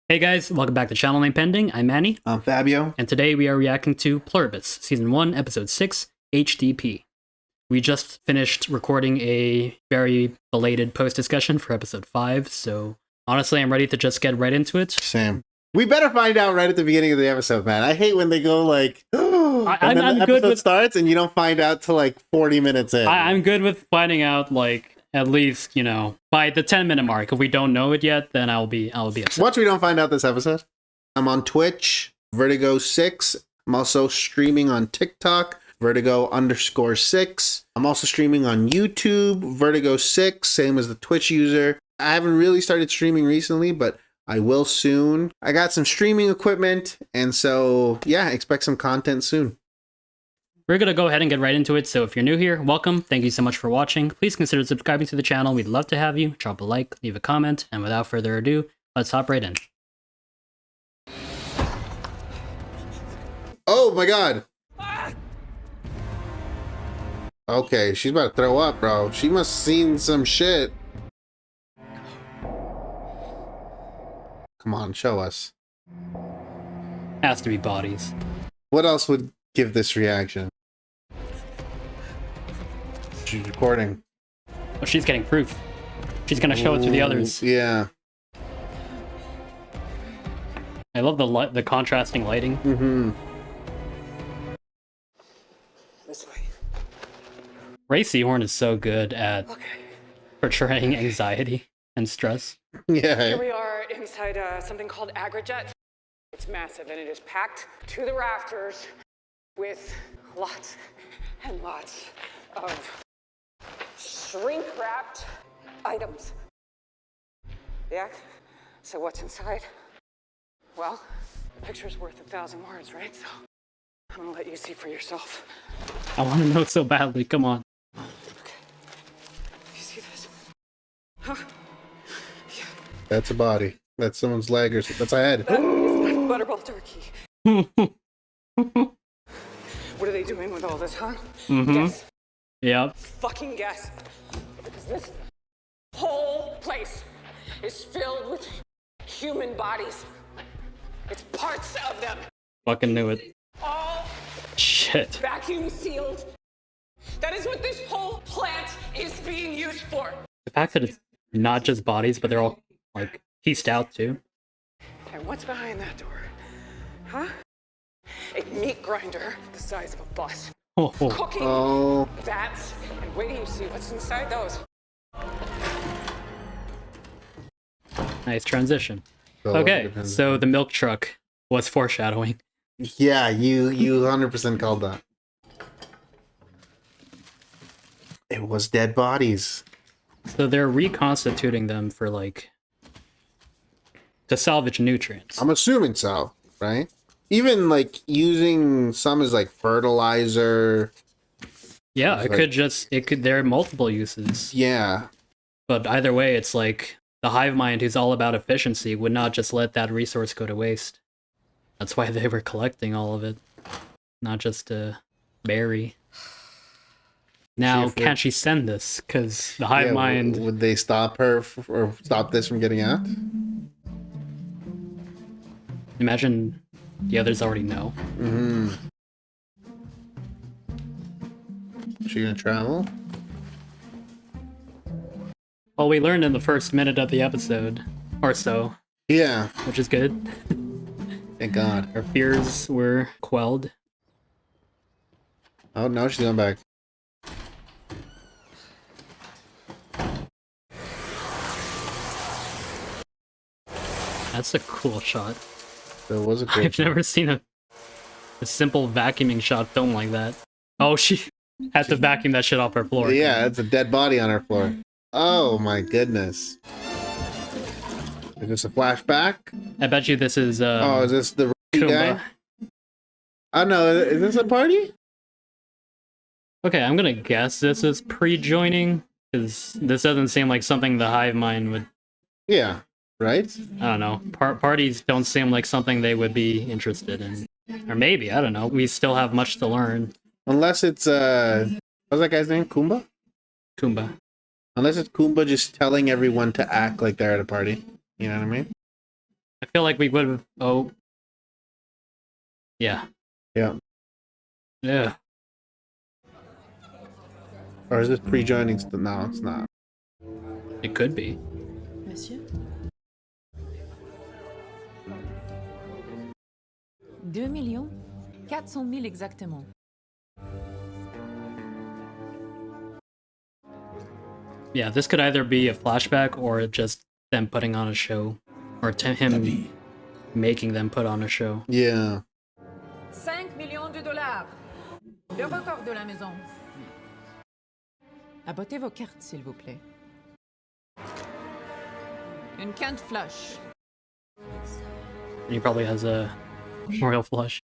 Hey guys, welcome back to Channel Name Pending. I'm Manny. I'm Fabio. And today we are reacting to Pluribus, Season 1, Episode 6, HDP. We just finished recording a very belated post-discussion for Episode 5, so honestly I'm ready to just get right into it. Same. We better find out right at the beginning of the episode, man. I hate when they go like, and then the episode starts and you don't find out till like 40 minutes in. I'm good with finding out, like, at least, you know, by the 10-minute mark. If we don't know it yet, then I'll be upset. Once we don't find out this episode, I'm on Twitch, Vertigo6. I'm also streaming on TikTok, Vertigo_6. I'm also streaming on YouTube, Vertigo6, same as the Twitch user. I haven't really started streaming recently, but I will soon. I got some streaming equipment, and so, yeah, expect some content soon. We're going to go ahead and get right into it, so if you're new here, welcome. Thank you so much for watching. Please consider subscribing to the channel. We'd love to have you. Drop a like, leave a comment, and without further ado, let's hop right in. Oh my god! Okay, she's about to throw up, bro. She must have seen some shit. Come on, show us. Has to be bodies. What else would give this reaction? She's recording. Oh, she's getting proof. She's gonna show it to the others. Yeah. I love the contrasting lighting. Mm-hmm. This way. Ray Seahorn is so good at portraying anxiety and stress. Yeah. Here we are inside something called Agrojet. It's massive and it is packed to the rafters with lots and lots of shrink-wrapped items. Yeah? So what's inside? Well, the picture's worth 1,000 words, right? So I'm gonna let you see for yourself. I want to know so badly. Come on. Okay. You see this? Huh? Yeah. That's a body. That's someone's leg or that's a head. That is my butterball turkey. What are they doing with all this, huh? Guess. Yep. Fucking guess. Because this whole place is filled with human bodies. It's parts of them. Fucking knew it. All Shit. vacuum sealed. That is what this whole plant is being used for. The fact that it's not just bodies, but they're all, like, pieced out too. And what's behind that door? Huh? A meat grinder the size of a bus. Oh. Cooking vats. And wait till you see what's inside those. Nice transition. Okay, so the milk truck was foreshadowing. Yeah, you 100% called that. It was dead bodies. So they're reconstituting them for, like, to salvage nutrients. I'm assuming so, right? Even like using some as like fertilizer. Yeah, there are multiple uses. Yeah. But either way, it's like the hive mind who's all about efficiency would not just let that resource go to waste. That's why they were collecting all of it, not just to bury. Now, can't she send this? Because the hive mind... Would they stop her or stop this from getting out? Imagine the others already know. Mm-hmm. Is she gonna travel? Well, we learned in the first minute of the episode, or so. Yeah. Which is good. Thank God. Our fears were quelled. Oh, no, she's going back. That's a cool shot. That was a cool I've never seen a simple vacuuming shot filmed like that. Oh, she had to vacuum that shit off her floor. Yeah, it's a dead body on her floor. Oh my goodness. Is this a flashback? I bet you this is oh, is this the guy? Oh no, is this a party? Okay, I'm gonna guess this is pre-joining, because this doesn't seem like something the hive mind would... Yeah, right? I don't know. Parties don't seem like something they would be interested in. Or maybe, I don't know. We still have much to learn. Unless it's, what's that guy's name? Kumba? Kumba. Unless it's Kumba just telling everyone to act like they're at a party. You know what I mean? I feel like we would have. Oh. Yeah. Yeah. Yeah. Or is this pre-joining? No, it's not. It could be. Monsieur? 2 400 000 exactement. Yeah, this could either be a flashback or just them putting on a show. Or him making them put on a show. Yeah. 5 millions de dollars. Le record de la maison. Abattez vos cartes, s'il vous plaît. Une quinte flush. He probably has a royal flush.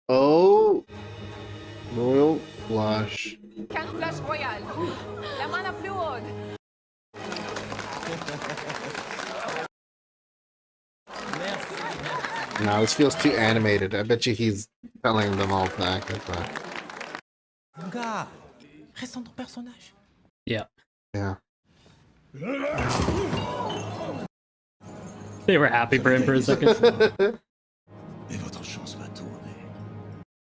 Oh. Royal flush. Quinte flush royale. La main la plus haute. No, this feels too animated. I bet you he's telling them all to act like that. Gars, reste dans ton personnage. Yeah. Yeah. They were happy for him for a second. Et votre chance va tourner.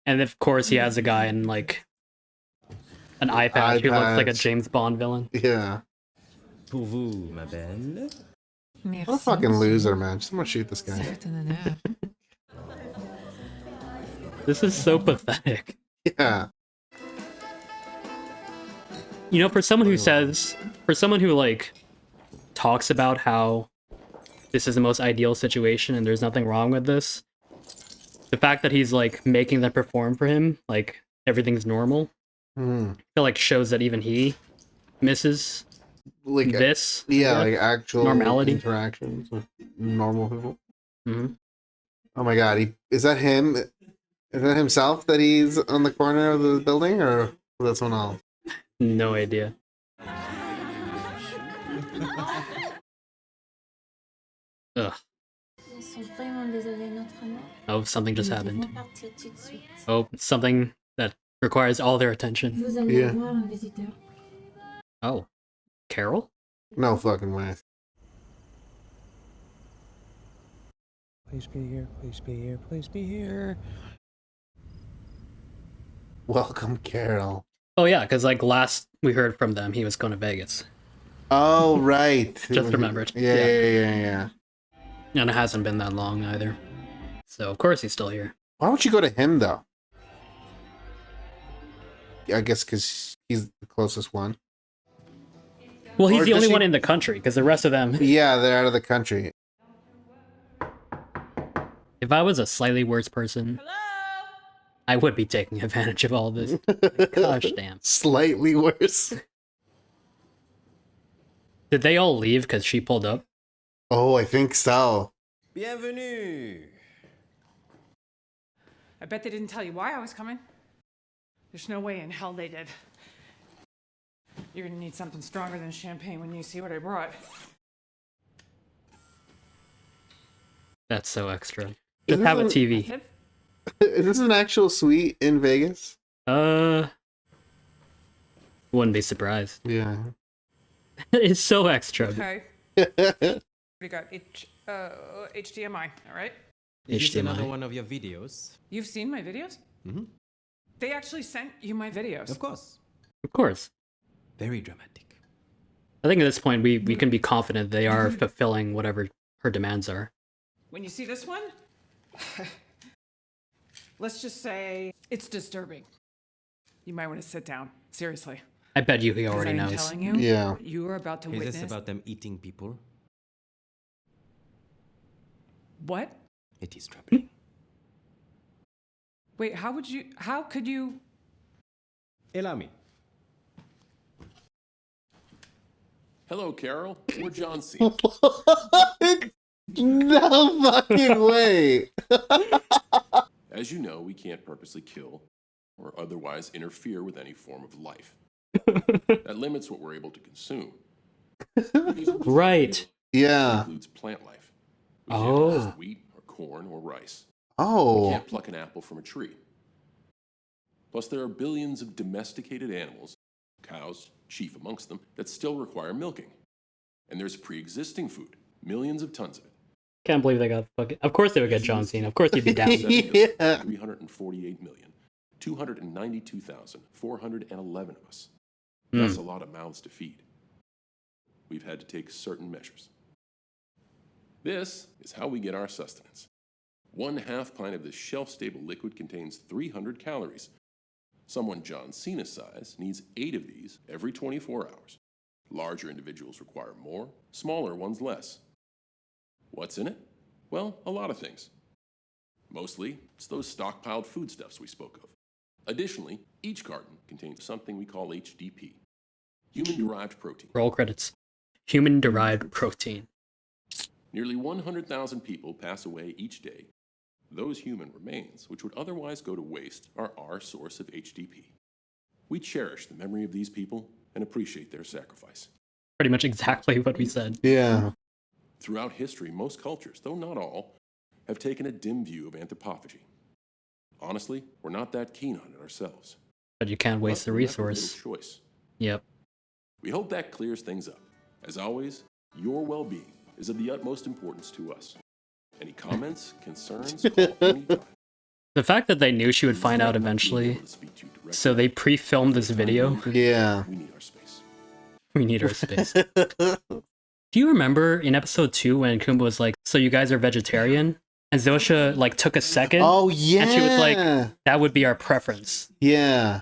And of course he has a guy in like an eye patch who looks like a patch. James Bond villain. Yeah. Pour vous, ma belle. Merci. What a fucking loser, man. Just want to shoot this guy. C'est un honneur. This is so pathetic. Yeah. You know, for someone who like talks about how this is the most ideal situation and there's nothing wrong with this, the fact that he's like making them perform for him, like everything's normal, I feel like shows that even he misses Like this. yeah, like actual normality. interactions with normal people. Mhm. Oh my god, is that him? Is that himself that he's on the corner of the building, or is that someone else? No idea. Ugh. Ils sont vraiment désolés, notre mère. Oh, something just Nous happened. devons partir tout de suite. Oh, something that requires all their attention. Vous allez Yeah. avoir un visiteur. Oh, Carol? No fucking way. Please be here, please be here, please be here. Welcome, Carol. Oh yeah, because like last we heard from them, he was going to Vegas. Oh right. Just remembered. Yeah, Yeah. yeah. And it hasn't been that long either. So of course he's still here. Why don't you go to him though? I guess because he's the closest one. Well, he's Or the does only she- one in the country, because the rest of them... Yeah, they're out of the country. If I was a slightly worse person, I would be taking advantage of all this. Gosh damn. Slightly worse. Did they all leave because she pulled up? Oh, I think so. Bienvenue. I bet they didn't tell you why I was coming. There's no way in hell they did. You're gonna need something stronger than champagne when you see what I brought. That's so extra. Just have a Isn't- TV. That's it? Is this an actual suite in Vegas? Wouldn't be surprised. Yeah. It's so extra. Okay. We got HDMI, all right? Is this another HDMI. one of your videos? You've seen my videos? Mhm. They actually sent you my videos. Of course. Of course. Very dramatic. I think at this point we can be confident they are fulfilling whatever her demands are. When you see this one, let's just say it's disturbing. You might want to sit down. Seriously. I bet you he 'Cause already I'm knows. telling you, Yeah. what you are about to Is witness. this about them eating people? What? It is troubling. Wait, how could you? Allow me. Hello, Carol. We're John C. No fucking way. As you know, we can't purposely kill or otherwise interfere with any form of life. That limits what we're able to consume. Right. Yeah. Includes plant life. We can't Oh. harvest wheat or corn or rice. We Oh. can't pluck an apple from a tree. Plus, there are billions of domesticated animals, cows, chief amongst them, that still require milking. And there's pre-existing food, millions of tons of it. Can't believe they got fucking. Of course they would get John Cena. Of course he'd be down. Yeah. 348,292,411 of us. That's a lot of mouths to feed. We've had to take certain measures. This is how we get our sustenance. 1/2 pint of this shelf-stable liquid contains 300 calories. Someone John Cena's size needs 8 of these every 24 hours. Larger individuals require more, smaller ones less. What's in it? Well, a lot of things. Mostly, it's those stockpiled foodstuffs we spoke of. Additionally, each carton contains something we call HDP, human-derived protein. Roll credits. Human-derived protein. Nearly 100,000 people pass away each day. Those human remains, which would otherwise go to waste, are our source of HDP. We cherish the memory of these people and appreciate their sacrifice. Pretty much exactly what we said. Yeah. Throughout history, most cultures, though not all, have taken a dim view of anthropophagy. Honestly, we're not that keen on it ourselves. But you can't waste the But we're left with resource. little choice. Yep. We hope that clears things up. As always, your well-being is of the utmost importance to us. Any comments, concerns, call anytime. The fact that they knew she would find out eventually, so they pre-filmed this video. Yeah. We need our space. We need our space. Do you remember in episode 2 when Kumba was like, so you guys are vegetarian? And Zosha like took a second. Oh, yeah. And she was like, that would be our preference. Yeah.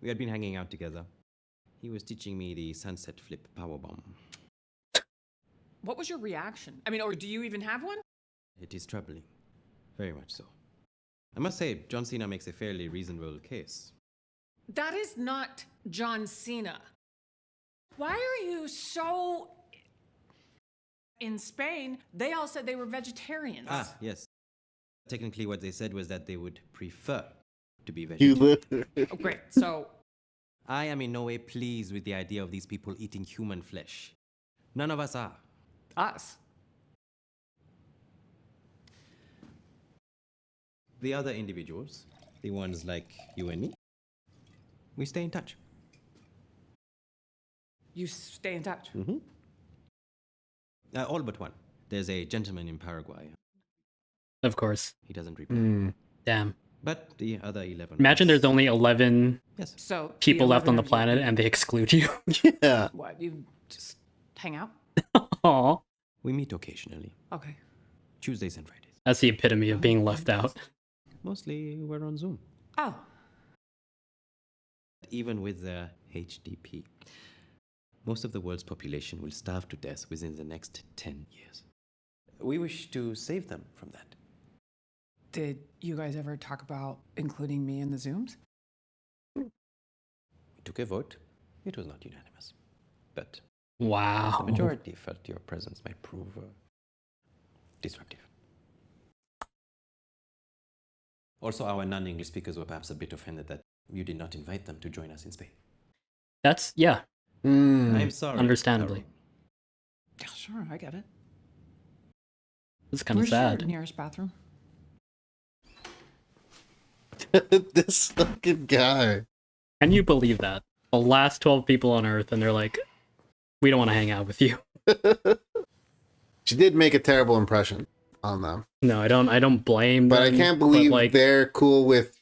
We had been hanging out together. He was teaching me the sunset flip powerbomb. What was your reaction? I mean, or do you even have one? It is troubling. Very much so. I must say, John Cena makes a fairly reasonable case. That is not John Cena. Why are you so... In Spain, they all said they were vegetarians. Ah, yes. Technically, what they said was that they would prefer to be You vegetarian. Oh, great. So, I am in no way pleased with the idea of these people eating human flesh. None of us are. us. The other individuals, the ones like you and me, we stay in touch. You stay in touch. Mm-hmm. All but one. There's a gentleman in Paraguay. Of course. He doesn't reply. Damn. But the other 11... Imagine there's only 11 Yes. So people the left on the 11 of you- planet and they exclude you. Yeah. What, you just hang out? Aw. We meet occasionally. Okay. Tuesdays and Fridays. That's the epitome of being left out. Mostly we're on Zoom. Oh, Even with the HDP, most of the world's population will starve to death within the next 10 years. We wish to save them from that. did you guys ever talk about including me in the Zooms? We took a vote. It was not unanimous. But Wow. the majority felt your presence might prove disruptive. Also, our non-English speakers were perhaps a bit offended that you did not invite them to join us in Spain. That's, yeah, I'm sorry. understandably. Yeah, sure, I get it. It's kind of Where's your sad. nearest bathroom? This fucking guy. Can you believe that? The last 12 people on Earth, and they're like, we don't want to hang out with you. She did make a terrible impression on them. No, I don't blame But them. I can't believe like, they're cool with...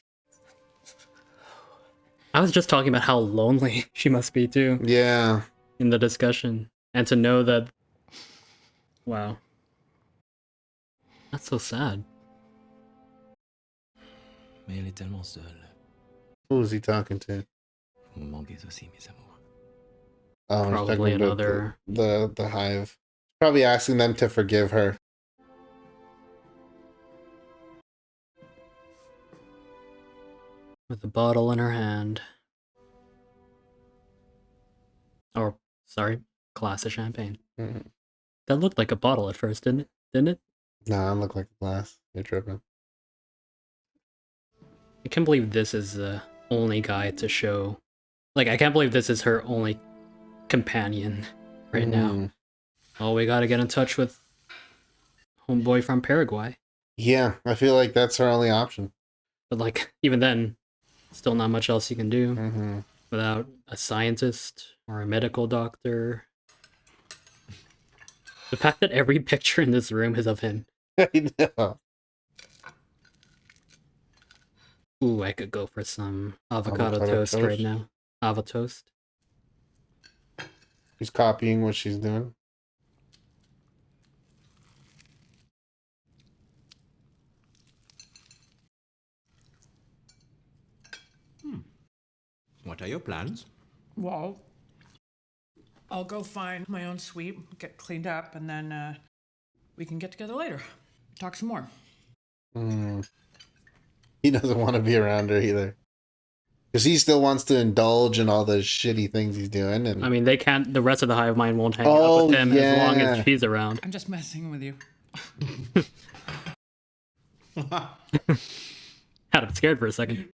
I was just talking about how lonely she must be, too, Yeah. in the discussion. And to know that... Wow. That's so sad. Mais elle est tellement seule. Who was he talking to? Vous me manquez aussi, mes amours. Oh, he's Probably talking about another- the hive. Probably asking them to forgive her. With a bottle in her hand. Or, sorry, glass of champagne. Mhm. That looked like a bottle at first, didn't it? Didn't it? Nah, I look like a glass. You're tripping. I can't believe this is the only guy to show. Like, I can't believe this is her only companion right now. Mhm. Oh, we gotta get in touch with homeboy from Paraguay. Yeah, I feel like that's her only option. But, like, even then, still not much else you can do. Mm-hmm. without a scientist or a medical doctor. The fact that every picture in this room is of him. I know. Ooh, I could go for some avocado Avocado toast right toast? now. Avo toast. He's copying what she's doing. What are your plans? Well, I'll go find my own suite, get cleaned up, and then we can get together later. Talk some more. He doesn't want to be around her either. Because he still wants to indulge in all the shitty things he's doing. And I mean, they can't. The rest of the hive mind won't hang Oh, out with him as long yeah. as she's around. I'm just messing with you. Had him scared for a second.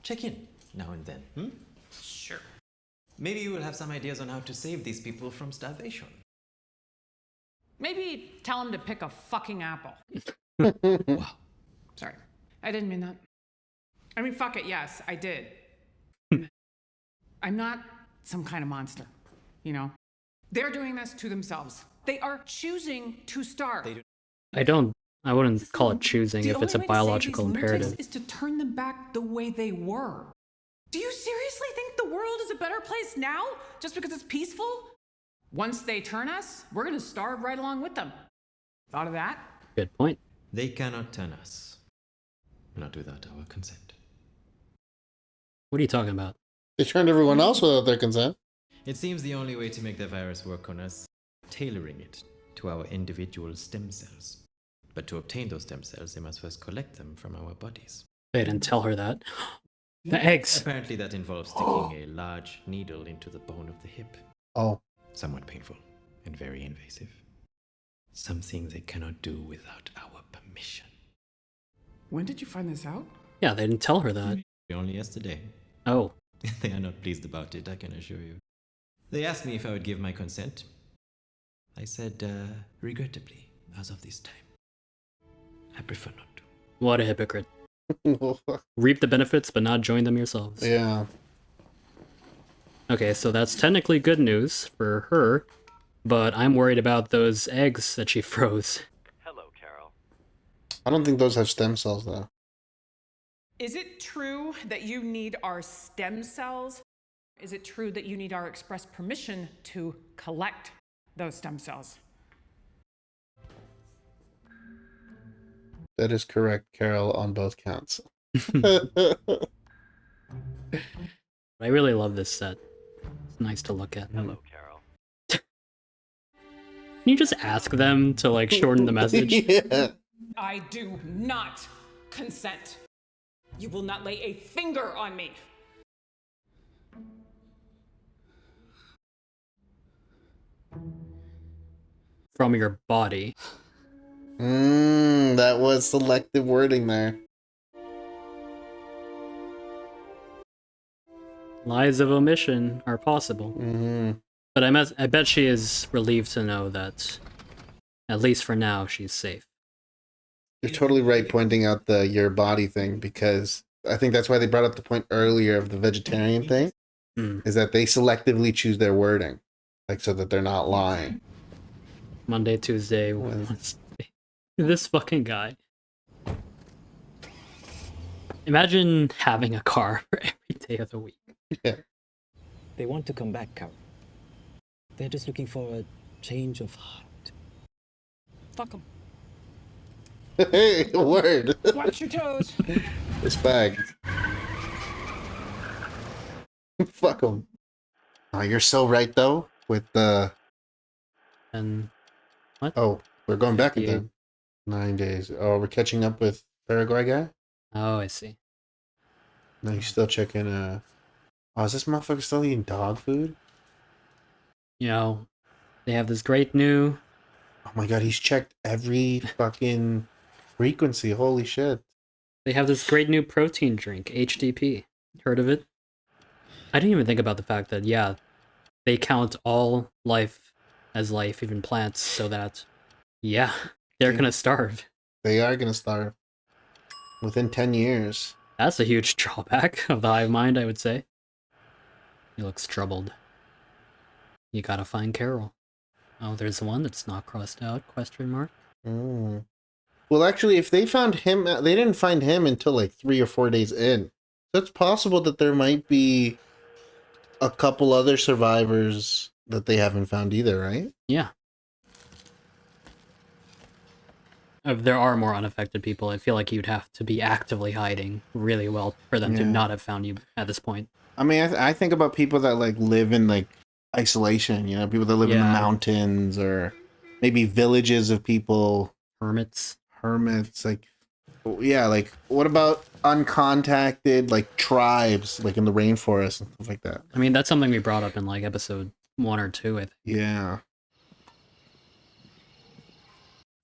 Check in now and then. Hmm? Sure. Maybe you will have some ideas on how to save these people from starvation. Maybe tell him to pick a fucking apple. Wow. Sorry. I didn't mean that. I mean, fuck it, yes, I did. I'm not some kind of monster, you know? They're doing this to themselves. They are choosing to starve. I wouldn't call it choosing The if it's a only way to save biological these lunatics imperative. is to turn them back the way they were. Do you seriously think the world is a better place now just because it's peaceful? Once they turn us, we're gonna starve right along with them. Thought of that? Good point. They cannot turn us. Not without our consent. What are you talking about? they turned everyone else without their consent. It seems the only way to make the virus work on us, tailoring it to our individual stem cells. But to obtain those stem cells, they must first collect them from our bodies. They didn't tell her that. The eggs. Apparently that involves sticking a large needle into the bone of the hip. Oh. Somewhat painful and very invasive. Something they cannot do without our permission. When did you find this out? Yeah, they didn't tell her that. Only yesterday. Oh. They are not pleased about it, I can assure you. They asked me if I would give my consent. I said, regrettably, as of this time. I prefer not to. What a hypocrite. Reap the benefits, but not join them yourselves. Yeah. Okay, so that's technically good news for her, but I'm worried about those eggs that she froze. Hello, Carol. I don't think those have stem cells, though. Is it true that you need our stem cells? Is it true that you need our express permission to collect those stem cells? That is correct, Carol, on both counts. I really love this set. It's nice to look at. Hello, Carol. Can you just ask them to, like, shorten the message? Yeah. I do not consent. You will not lay a finger on me. From your body. That was selective wording there. Lies of omission are possible. Mm-hmm. But I bet she is relieved to know that, at least for now, she's safe. You're totally right pointing out the your body thing, because I think that's why they brought up the point earlier of the vegetarian thing, is that they selectively choose their wording, like so that they're not lying. Monday, Tuesday, Wednesday. This fucking guy. Imagine having a car for every day of the week. Yeah. They want to come back, Carol. They're just looking for a change of heart. Fuck them. Hey, word. Watch your toes. Respect. Fuck them. Oh, you're so right though with the. And what? Oh, we're going back in 58. time. 9 days. Oh, we're catching up with Paraguay guy. Oh, I see. No, you still checking. Oh, is this motherfucker still eating dog food? You know, they have this great new... Oh my god, he's checked every fucking frequency. Holy shit. They have this great new protein drink, HDP. Heard of it? I didn't even think about the fact that, yeah, they count all life as life, even plants, so that, yeah, they're gonna starve. They are gonna starve. Within 10 years. That's a huge drawback of the hive mind, I would say. He looks troubled. You gotta find Carol. Oh, there's one that's not crossed out, question mark. Mm. Well, actually, if they found him, they didn't find him until like 3 or 4 days in. So it's possible that there might be a couple other survivors that they haven't found either, right? Yeah. If there are more unaffected people, I feel like you'd have to be actively hiding really well for them to Yeah. not have found you at this point. I mean, I think about people that like live in like isolation, you know, people that live in the Yeah. mountains or maybe villages of people, Hermits. like, yeah, like what about uncontacted like tribes like in the rainforest and stuff like that? I mean, that's something we brought up in like episode 1 or 2, I think. Yeah.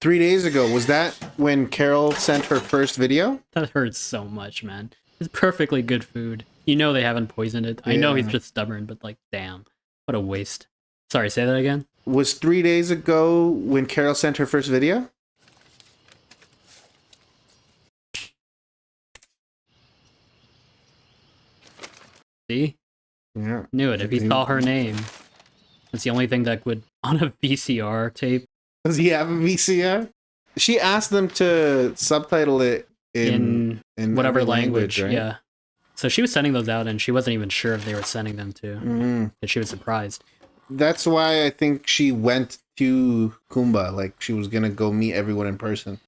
3 days ago, was that when Carol sent her first video? That hurts so much, man. It's perfectly good food. You know they haven't poisoned it. I know he's Yeah. just stubborn, but like, damn. What a waste. Sorry, say that again? Was 3 days ago when Carol sent her first video? See? Yeah. Knew it. If he saw her name, it's the only thing that would, on a VCR tape, Does he have a VCR? She asked them to subtitle it in whatever every language, right? yeah. So she was sending those out, and she wasn't even sure if they were sending them to. Mhm. And she was surprised. That's why I think she went to Kumba. Like, she was gonna go meet everyone in person.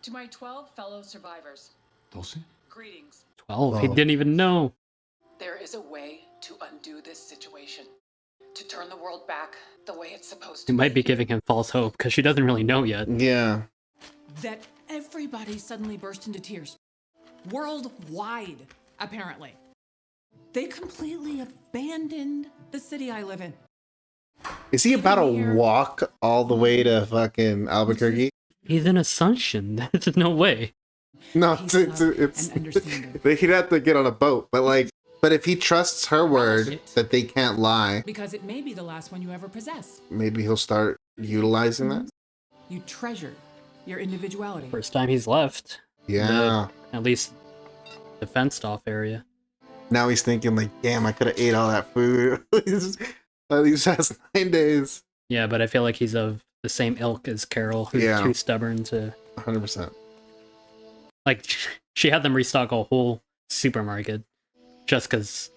To my 12 fellow survivors, 12? greetings. 12. He Oh. didn't even know. There is a way to undo this situation, to turn the world back the way it's supposed to He might be giving him false hope because she doesn't really know yet. Yeah. That everybody suddenly burst into tears. Worldwide, apparently. They completely abandoned the city I live in. Is he about to walk all the way to fucking Albuquerque? He's in Assumption. There's no way. No, Peace, it's love, and understanding. he'd have to get on a boat. But if he trusts her word that they can't lie, Because it may be the last one you ever possess. maybe he'll start utilizing that. You treasure your individuality. First time he's left. Yeah. At least the fenced off area. Now he's thinking like, damn, I could have ate all that food these past 9 days. Yeah, but I feel like he's of the same ilk as Carol, who's Yeah. too stubborn to... 100%. Like, she had them restock a whole supermarket just because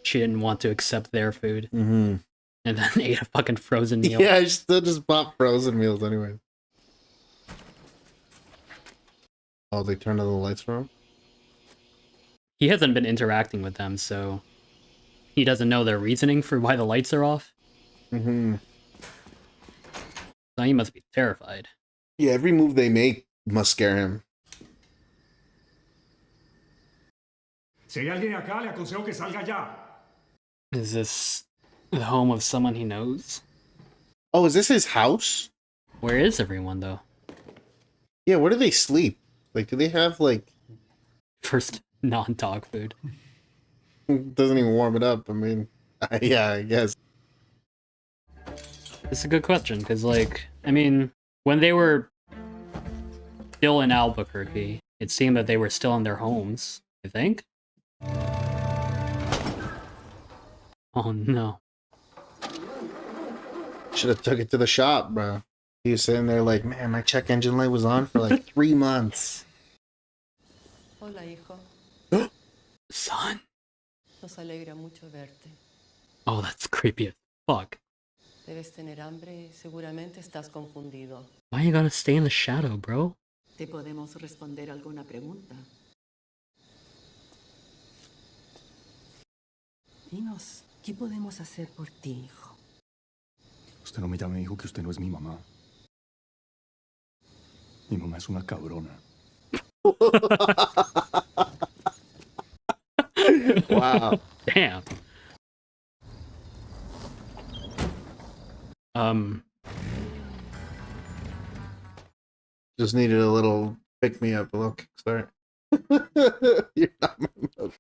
she didn't want to accept their food. Mm-hmm. And then ate a fucking frozen meal. Yeah, I still just bought frozen meals anyway. Oh, they turned on the lights for him? He hasn't been interacting with them, so he doesn't know their reasoning for why the lights are off. Mm-hmm. So he must be terrified. Yeah, every move they make must scare him. Si hay alguien acá, le aconsejo que salga ya. Is this the home of someone he knows? Oh, is this his house? Where is everyone, though? Yeah, where do they sleep? Like, do they have, like... First non-dog food. Doesn't even warm it up. I mean, yeah, I guess. It's a good question, because, like, I mean, when they were still in Albuquerque, it seemed that they were still in their homes, I think? Oh, no. Should have took it to the shop, bro. He was sitting there like, man, my check engine light was on for like 3 months. Hola, hijo. Son? Nos alegra mucho verte. Oh, that's creepy as fuck. Debes tener hambre y seguramente estás confundido. Why you gotta stay in the shadow, bro? ¿Te podemos responder alguna pregunta? Dinos, ¿qué podemos hacer por ti, hijo? Usted no me llame, dijo que usted no es mi mamá. Mi mamá es una cabrona. Wow. Damn. Just needed a little pick me up, a little kickstart. You're not my mother.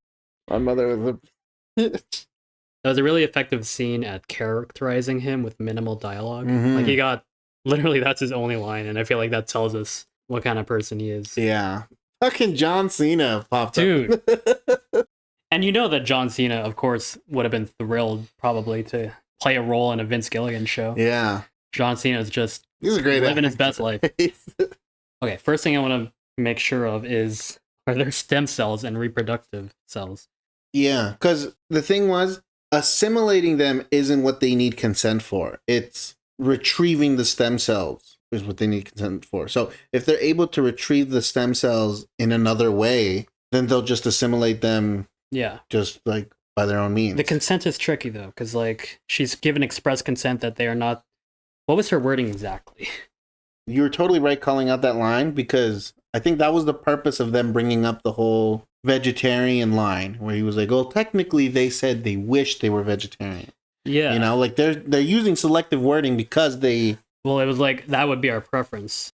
My mother was a. That was a really effective scene at characterizing him with minimal dialogue. Mhm. Like, he got... Literally, that's his only line, and I feel like that tells us what kind of person he is. Yeah. Fucking John Cena popped Dude. up. And you know that John Cena, of course, would have been thrilled probably to play a role in a Vince Gilligan show. Yeah. John Cena is just He's a great living his actor. best life. Okay, first thing I want to make sure of is, are there stem cells and reproductive cells? Yeah, because the thing was, assimilating them isn't what they need consent for. It's retrieving the stem cells is what they need consent for. So if they're able to retrieve the stem cells in another way, then they'll just assimilate them Yeah. just like by their own means. The consent is tricky though, because like she's given express consent that they are not. What was her wording exactly? You were totally right calling out that line, because I think that was the purpose of them bringing up the whole vegetarian line, where he was like, "Oh, technically they said they wish they were vegetarian." Yeah. You know, like they're using selective wording because they. Well, it was like that would be our preference.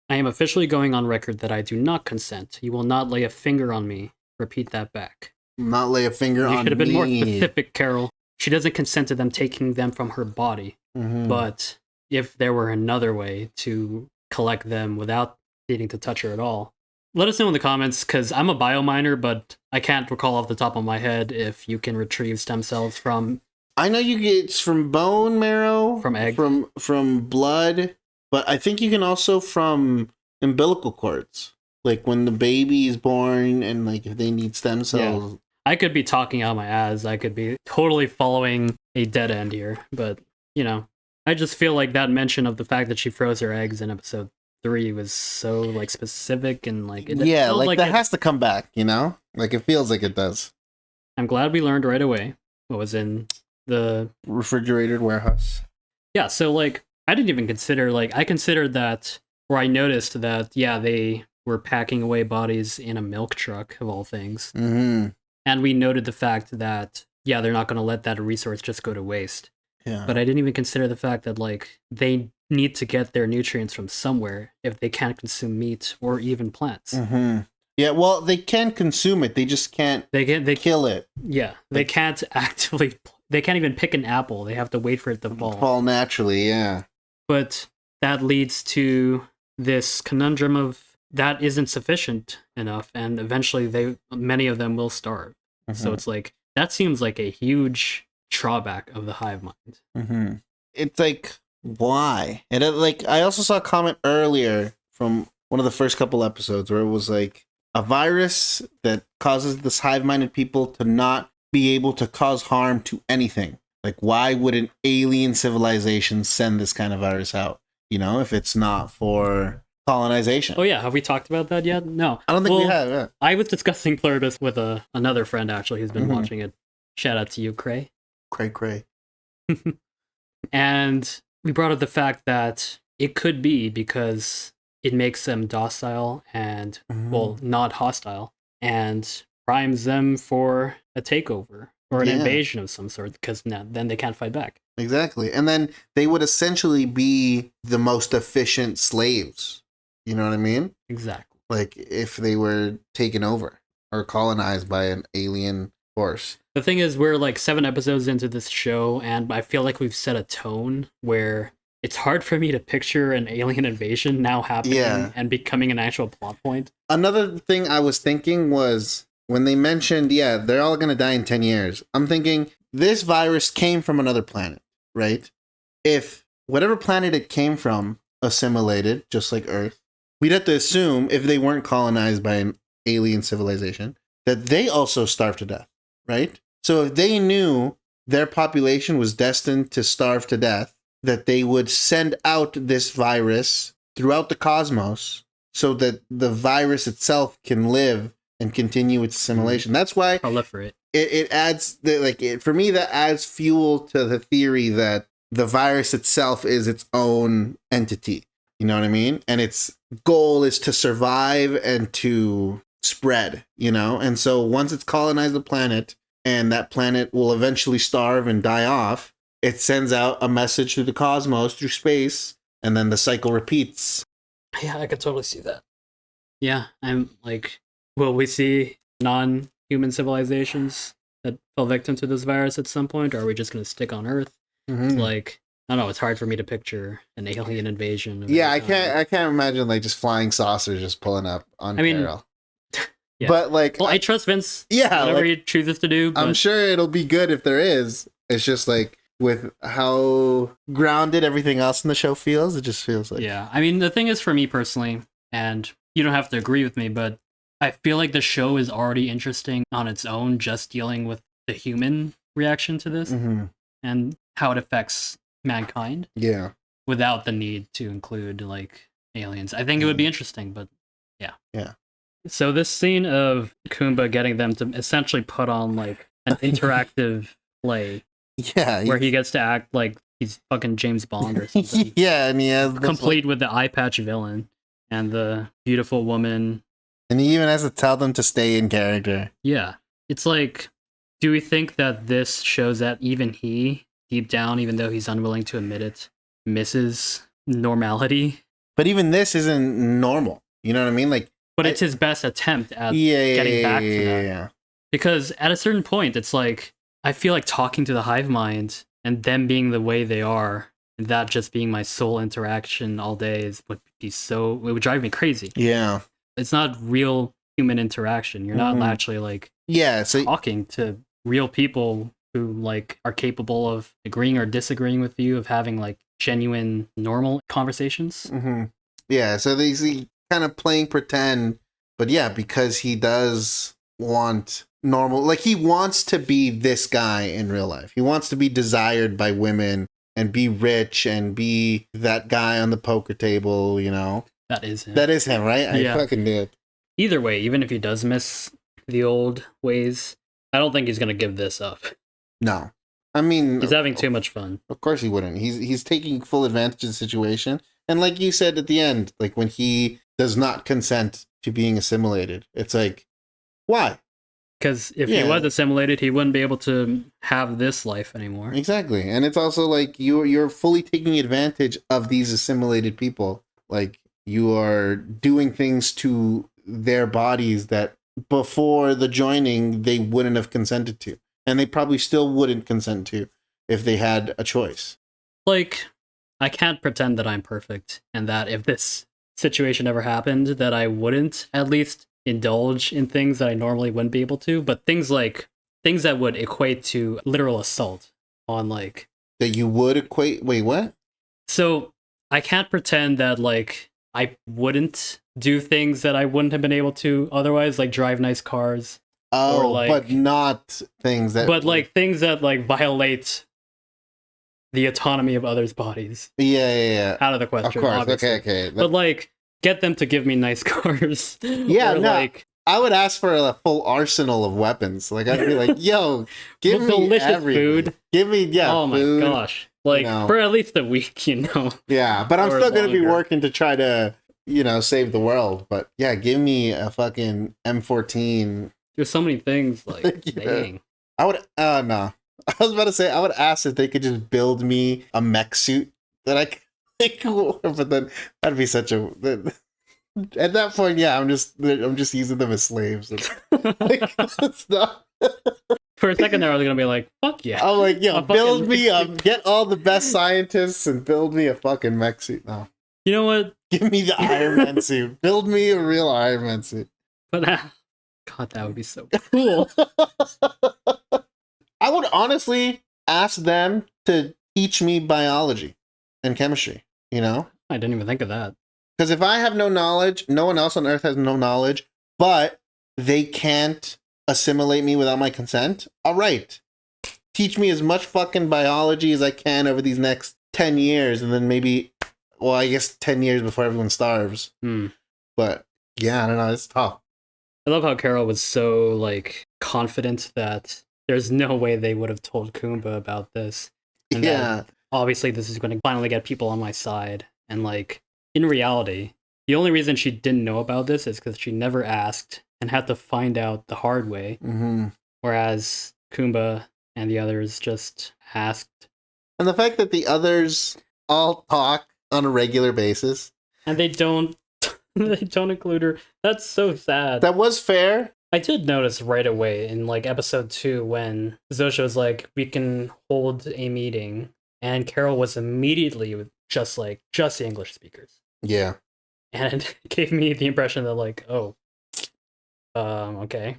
I am officially going on record that I do not consent. You will not lay a finger on me. Repeat that back. Not lay a finger You on me. should have been more specific, Carol. She doesn't consent to them taking them from her body. Mhm. But if there were another way to collect them without needing to touch her at all, let us know in the comments, because I'm a biominer, but I can't recall off the top of my head if you can retrieve stem cells from... I know you get it's from bone marrow, From egg. from blood, but I think you can also from umbilical cords. Like when the baby is born and like if they need stem cells. I could be talking out my ass. I could be totally following a dead end here. But, you know, I just feel like that mention of the fact that she froze her eggs in episode 3 was so like specific and like... It Yeah, felt like that it- has to come back, you know? Like it feels like it does. I'm glad we learned right away what was in the... Refrigerated warehouse. Yeah, so like, I didn't even consider, like, I considered that, or I noticed that, yeah, they were packing away bodies in a milk truck, of all things. Mm-hmm. And we noted the fact that, yeah, they're not going to let that resource just go to waste. Yeah. But I didn't even consider the fact that, like, they need to get their nutrients from somewhere if they can't consume meat or even plants. Mm-hmm. Yeah, well, they can consume it. They just can't They kill it. Yeah, they can't actively, they can't even pick an apple. They have to wait for it to fall. Fall naturally, yeah. But that leads to this conundrum of that isn't sufficient enough, and eventually many of them will starve. So Mhm. it's like, that seems like a huge drawback of the hive mind. Mm-hmm. It's like, why? And like, I also saw a comment earlier from one of the first couple episodes where it was like a virus that causes this hive-minded people to not be able to cause harm to anything. Like, why would an alien civilization send this kind of virus out? You know, if it's not for colonization. Oh yeah, have we talked about that yet? No. I don't think we have. Yeah. I was discussing Pluribus with another friend, actually, who's been Mhm. watching it. Shout out to you, Cray. Cray. And we brought up the fact that it could be because it makes them docile and, well, not hostile, and primes them for a takeover or an Yeah. invasion of some sort, because then they can't fight back. Exactly. And then they would essentially be the most efficient slaves. You know what I mean? Exactly. Like if they were taken over or colonized by an alien force. The thing is, we're like 7 episodes into this show, and I feel like we've set a tone where it's hard for me to picture an alien invasion now happening Yeah. and becoming an actual plot point. Another thing I was thinking was when they mentioned, yeah, they're all going to die in 10 years. I'm thinking this virus came from another planet, right? If whatever planet it came from assimilated, just like Earth, we'd have to assume if they weren't colonized by an alien civilization, that they also starved to death, right? So if they knew their population was destined to starve to death, that they would send out this virus throughout the cosmos so that the virus itself can live and continue its assimilation. That's why Proliferate. it adds for me that adds fuel to the theory that the virus itself is its own entity. You know what I mean? And its goal is to survive and to spread, you know? And so once it's colonized the planet and that planet will eventually starve and die off, it sends out a message through the cosmos, through space, and then the cycle repeats. Yeah, I could totally see that. Yeah, I'm like, will we see non-human civilizations that fell victim to this virus at some point, or are we just going to stick on Earth? It's like, I don't know, it's hard for me to picture an alien invasion. Yeah, I can't imagine like just flying saucers just pulling up on I mean, Carol. Yeah. But like, Well, I trust Vince. Yeah, Whatever like, he chooses to do. I'm but- sure it'll be good if there is. It's just like with how grounded everything else in the show feels, it just feels like Yeah, I mean, the thing is for me personally, and you don't have to agree with me, but I feel like the show is already interesting on its own, just dealing with the human reaction to this Mhm. and how it affects mankind Yeah. without the need to include like aliens. I think it would be interesting, but yeah. Yeah. So this scene of Kumba getting them to essentially put on like an interactive play Yeah. where he gets to act like he's fucking James Bond or something. Yeah, and he has Complete with the eye patch villain and the beautiful woman. and he even has to tell them to stay in character. Yeah. It's like, do we think that this shows that even he, deep down, even though he's unwilling to admit it, misses normality? But even this isn't normal. You know what I mean? Like, But it's his best attempt at yeah, getting back to that. yeah. Because at a certain point, it's like, I feel like talking to the hive mind and them being the way they are, and that just being my sole interaction all day would be so, it would drive me crazy. Yeah. It's not real human interaction. You're not Mhm. actually like Yeah, so talking to real people who like are capable of agreeing or disagreeing with you, of having like genuine normal conversations. mhm. Yeah, so they see kind of playing pretend, but yeah, because he does want normal, like he wants to be this guy in real life. He wants to be desired by women and be rich and be that guy on the poker table, you know. That is him. That is him, right? I Yeah. fucking knew it. Either way, even if he does miss the old ways, I don't think he's gonna give this up. No. I mean, He's having too much fun. of course he wouldn't. He's taking full advantage of the situation. And like you said at the end, like when he does not consent to being assimilated, it's like, why? Because if Yeah. he was assimilated, he wouldn't be able to have this life anymore. Exactly. And it's also like you're fully taking advantage of these assimilated people. Like you are doing things to their bodies that before the joining they wouldn't have consented to. And they probably still wouldn't consent to if they had a choice. Like, I can't pretend that I'm perfect, and that if this situation ever happened, that I wouldn't at least indulge in things that I normally wouldn't be able to, but things that would equate to literal assault on like, That you would equate. Wait, what? so I can't pretend that like I wouldn't do things that I wouldn't have been able to otherwise, like drive nice cars, Oh, like- but not things that. but like things that like violate the autonomy of others' bodies. Yeah. Out of the question. Of course. obviously. Okay. But like, get them to give me nice cars. Yeah, Or, no. like I would ask for a full arsenal of weapons. Like I'd be like, "Yo, give me delicious everything. food. Give me oh my food." gosh, like know. for at least a week, you know. Yeah, but I'm Or still gonna be longer. working to try to, save the world. But yeah, give me a fucking M14. There's so many things like Yeah. dang. I would. No, I was about to say I would ask if they could just build me a mech suit that I could. But then that'd be such a. At that point, yeah, I'm just using them as slaves. Like, it's not. For a second there, I was gonna be like, "Fuck yeah!" I'm like, yo, A fucking build me mech a suit. get all the best scientists and build me a fucking mech suit. No, You know what? give me the Iron Man suit. Build me a real Iron Man suit. But God, that would be so cool. I would honestly ask them to teach me biology and chemistry. I didn't even think of that. Because if I have no knowledge, no one else on Earth has no knowledge, but they can't assimilate me without my consent. All right. Teach me as much fucking biology as I can over these next 10 years, and then maybe, well, I guess 10 years before everyone starves. Hmm. But yeah, I don't know. It's tough. I love how Carol was so like confident that there's no way they would have told Kumba about this. And that Yeah. obviously this is going to finally get people on my side. And like in reality, the only reason she didn't know about this is because she never asked and had to find out the hard way. Mm-hmm. Whereas Kumba and the others just asked. And the fact that the others all talk on a regular basis. And they don't include her. That's so sad. That was fair. I did notice right away in like episode 2 when Zosha was like, we can hold a meeting, and Carol was immediately with just the English speakers. Yeah. And it gave me the impression that like, oh, Okay.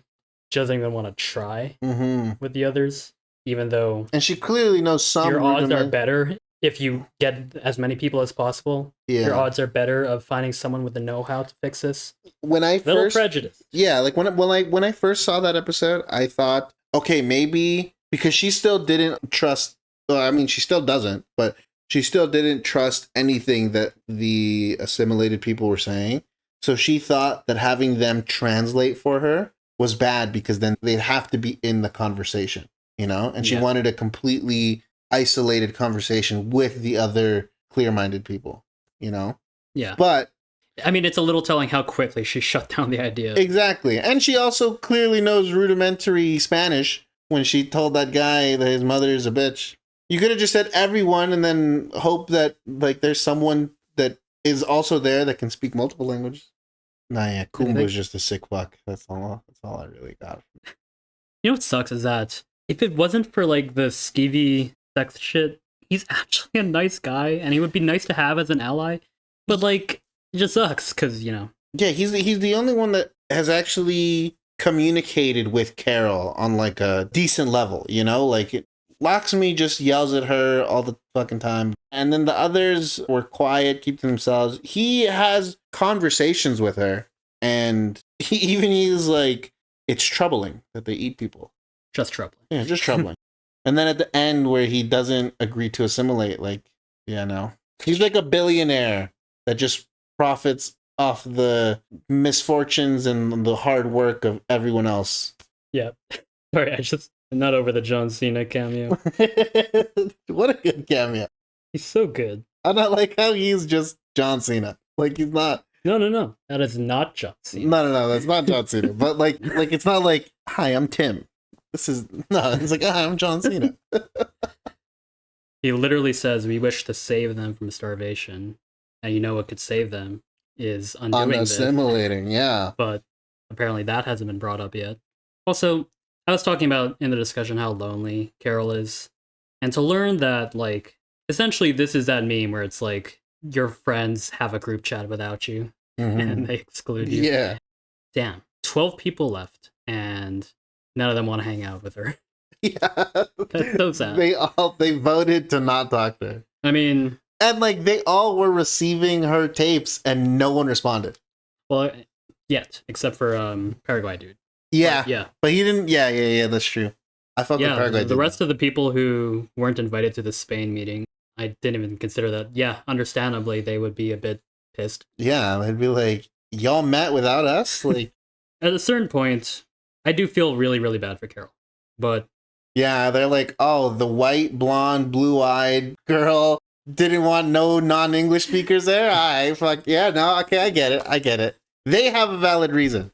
She doesn't even want to try Mm-hmm. with the others, even though And she clearly knows some your odds are rudiment- better if you get as many people as possible. Yeah. Your odds are better of finding someone with the know-how to fix this. When I Little first, prejudice. yeah, like when I first saw that episode, I thought, okay, maybe because she still didn't trust. Well, I mean, she still doesn't, but she still didn't trust anything that the assimilated people were saying. So she thought that having them translate for her was bad because then they'd have to be in the conversation, you know? And she Yeah. wanted a completely isolated conversation with the other clear-minded people, you know? Yeah. But I mean, it's a little telling how quickly she shut down the idea. exactly. And she also clearly knows rudimentary Spanish when she told that guy that his mother is a bitch. You could have just said everyone and then hope that like there's someone that is also there that can speak multiple languages. Nah, yeah, Kumba's just a sick fuck. That's all I really got. You know what sucks is that if it wasn't for like the skeevy sex shit, he's actually a nice guy and he would be nice to have as an ally. But like, it just sucks because, you know. Yeah, he's the only one that has actually communicated with Carol on like a decent level, you know? Like Lakshmi just yells at her all the fucking time. And then the others were quiet, keep to themselves. He has conversations with her and he's like, it's troubling that they eat people. Just troubling. Yeah, just troubling. And then at the end where he doesn't agree to assimilate, like, yeah, no. He's like a billionaire that just profits off the misfortunes and the hard work of everyone else. Yeah. Sorry, I'm not over the John Cena cameo. What a good cameo. He's so good. I don't like how he's just John Cena. Like he's not. No. That is not John Cena. No, that's not John Cena. But like it's not like, hi, I'm Tim. This is no. It's like, hi, I'm John Cena. He literally says, "We wish to save them from starvation," and you know what could save them is undoing this. Unassimilating, yeah. But apparently that hasn't been brought up yet. Also, I was talking about in the discussion how lonely Carol is, and to learn that like essentially this is that meme where it's like your friends have a group chat without you and they exclude you. Yeah. Damn. 12 people left and none of them want to hang out with her. Yeah. That's so sad. They voted to not talk to her. I mean, and like they all were receiving her tapes and no one responded. Well, yet, except for Paraguay dude. Yeah. But, yeah. But he didn't yeah, that's true. I felt yeah, Paraguay the rest of the people who weren't invited to the Spain meeting, I didn't even consider that. Yeah, understandably, they would be a bit pissed. Yeah, they'd be like, y'all met without us? Like, at a certain point, I do feel really, really bad for Carol. But yeah, they're like, oh, the white, blonde, blue-eyed girl didn't want no non-English speakers there? Okay, I get it. They have a valid reason.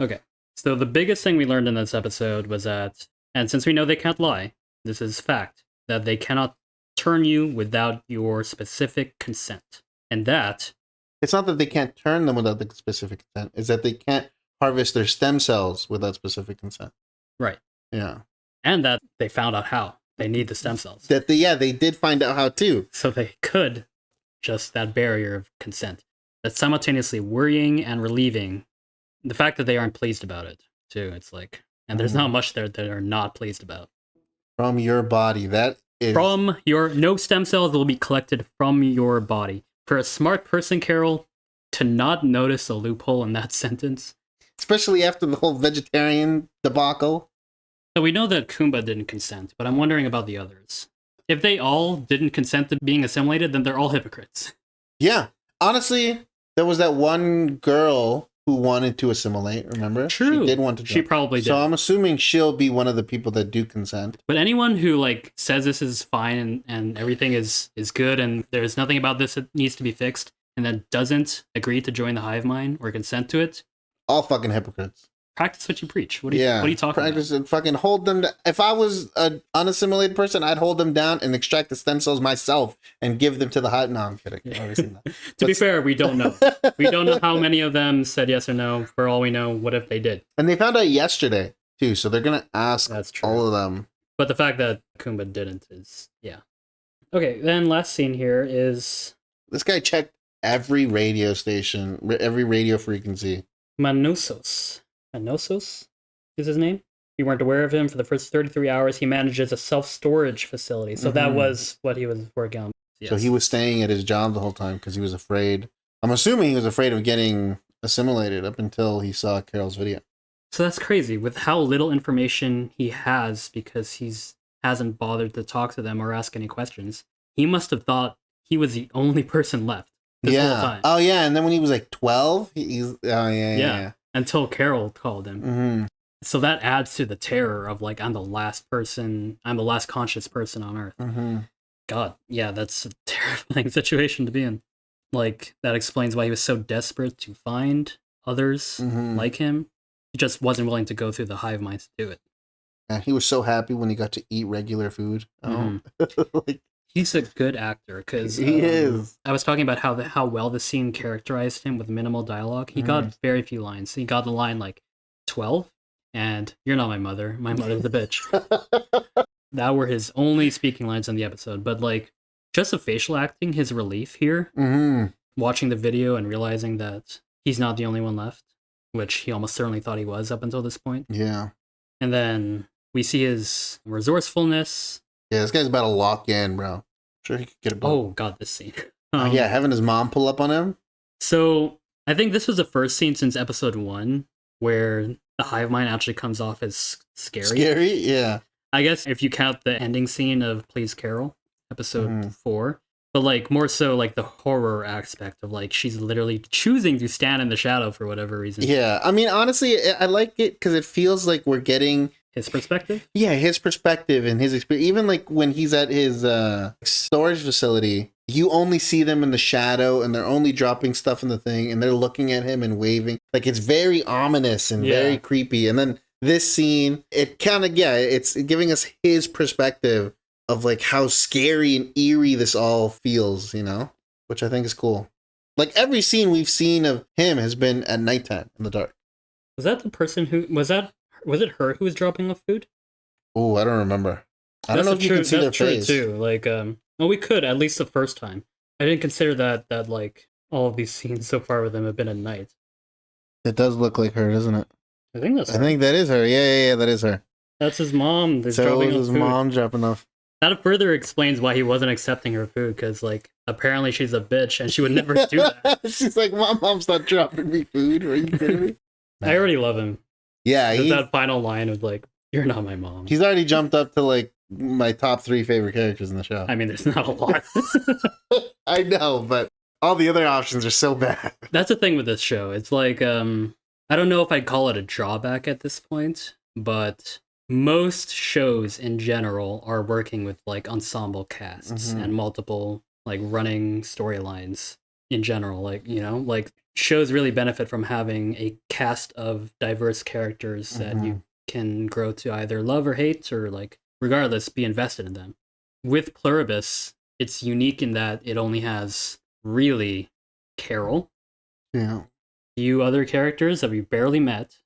Okay, so the biggest thing we learned in this episode was that, and since we know they can't lie, this is fact, that they cannot turn you without your specific consent. And that... It's not that they can't turn them without the specific consent, it's that they can't harvest their stem cells without specific consent. Right. Yeah. And that they found out how. They need the stem cells. They did find out how too. So they could, just that barrier of consent. That's simultaneously worrying and relieving. The fact that they aren't pleased about it, too. It's like, and there's not much there that are not pleased about. From your body, that is... From your... No stem cells will be collected from your body. For a smart person, Carol, to not notice a loophole in that sentence. Especially after the whole vegetarian debacle. So we know that Kumba didn't consent, but I'm wondering about the others. If they all didn't consent to being assimilated, then they're all hypocrites. Yeah. Honestly, there was that one girl who wanted to assimilate, remember? True. She did want to. She probably did. So I'm assuming she'll be one of the people that do consent. But anyone who like says this is fine and everything is good and there's nothing about this that needs to be fixed and then doesn't agree to join the hive mind or consent to it, all fucking hypocrites. Practice what you preach. What are you talking practice about? And fucking hold them. If I was an unassimilated person, I'd hold them down and extract the stem cells myself and give them to the hive. No, I'm kidding. Obviously not. To be fair, we don't know. We don't know how many of them said yes or no. For all we know, what if they did? And they found out yesterday too, so they're gonna ask all of them. But the fact that Kumba didn't is Okay, then last scene here is this guy checked every radio station, every radio frequency. Manusos. Anosos is his name. You weren't aware of him for the first 33 hours. He manages a self-storage facility. So that was what he was working on. Yes. So he was staying at his job the whole time because he was afraid. I'm assuming he was afraid of getting assimilated up until he saw Carol's video. So that's crazy with how little information he has because he's hasn't bothered to talk to them or ask any questions. He must have thought he was the only person left this whole time. Oh, yeah. And then when he was like 12, yeah. Until Carol called him. Mm-hmm. So that adds to the terror of like, I'm the last conscious person on Earth. Mm-hmm. God, yeah, that's a terrifying situation to be in. Like, that explains why he was so desperate to find others like him. He just wasn't willing to go through the hive mind to do it. Yeah, he was so happy when he got to eat regular food. Like, he's a good actor because he is. I was talking about how well the scene characterized him with minimal dialogue. He got very few lines. He got the line like 12, and "You're not my mother. My mother's a bitch." That were his only speaking lines in the episode. But like, just the facial acting, his relief here, watching the video and realizing that he's not the only one left, which he almost certainly thought he was up until this point. Yeah. And then we see his resourcefulness. Yeah, this guy's about to lock in, bro. Sure he could get a boat. Oh, God, this scene. Yeah, having his mom pull up on him. So I think this was the first scene since episode 1 where the hive mind actually comes off as scary. Scary? Yeah. I guess if you count the ending scene of Please Carol, episode 4. But like more so like the horror aspect of like she's literally choosing to stand in the shadow for whatever reason. Yeah, I mean, honestly, I like it because it feels like we're getting his perspective. Yeah, his perspective and his experience. Even like when he's at his storage facility, you only see them in the shadow and they're only dropping stuff in the thing and they're looking at him and waving. Like it's very ominous and very creepy. And then this scene, it kind of, it's giving us his perspective of like how scary and eerie this all feels, you know, which I think is cool. Like every scene we've seen of him has been at nighttime in the dark. Was that the person who was it her who was dropping off food? Oh, I don't remember. I don't know if you can see their face too. Like, well, we could at least the first time. I didn't consider that like all of these scenes so far with them have been at night. It does look like her, doesn't it? I think that's. I think that is her. Yeah, that is her. That's his mom. So dropping his mom dropping off. That further explains why he wasn't accepting her food, because like apparently she's a bitch and she would never do that. She's like, my mom's not dropping me food. Are you kidding me? I already love him. Yeah, that final line of like, "You're not my mom." He's already jumped up to like my top 3 favorite characters in the show. I mean, there's not a lot. I know, but all the other options are so bad. That's the thing with this show. It's like, I don't know if I'd call it a drawback at this point, but most shows in general are working with like ensemble casts and multiple like running storylines in general. Like, you know, like shows really benefit from having a cast of diverse characters that you can grow to either love or hate, or like regardless be invested in them. With Pluribus, it's unique in that it only has really Carol, few other characters that we barely met,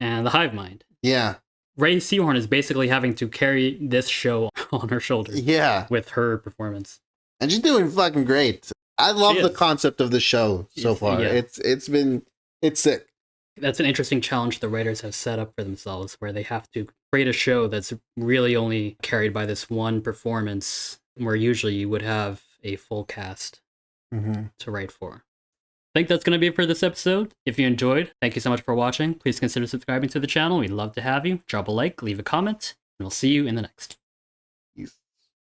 and the hive mind. Yeah. Ray Seahorn is basically having to carry this show on her shoulders. Yeah. With her performance. And she's doing fucking great. I love the concept of the show so far. Yeah. It's sick. That's an interesting challenge the writers have set up for themselves, where they have to create a show that's really only carried by this one performance, where usually you would have a full cast to write for. I think that's going to be it for this episode. If you enjoyed, thank you so much for watching. Please consider subscribing to the channel. We'd love to have you. Drop a like, leave a comment, and we'll see you in the next.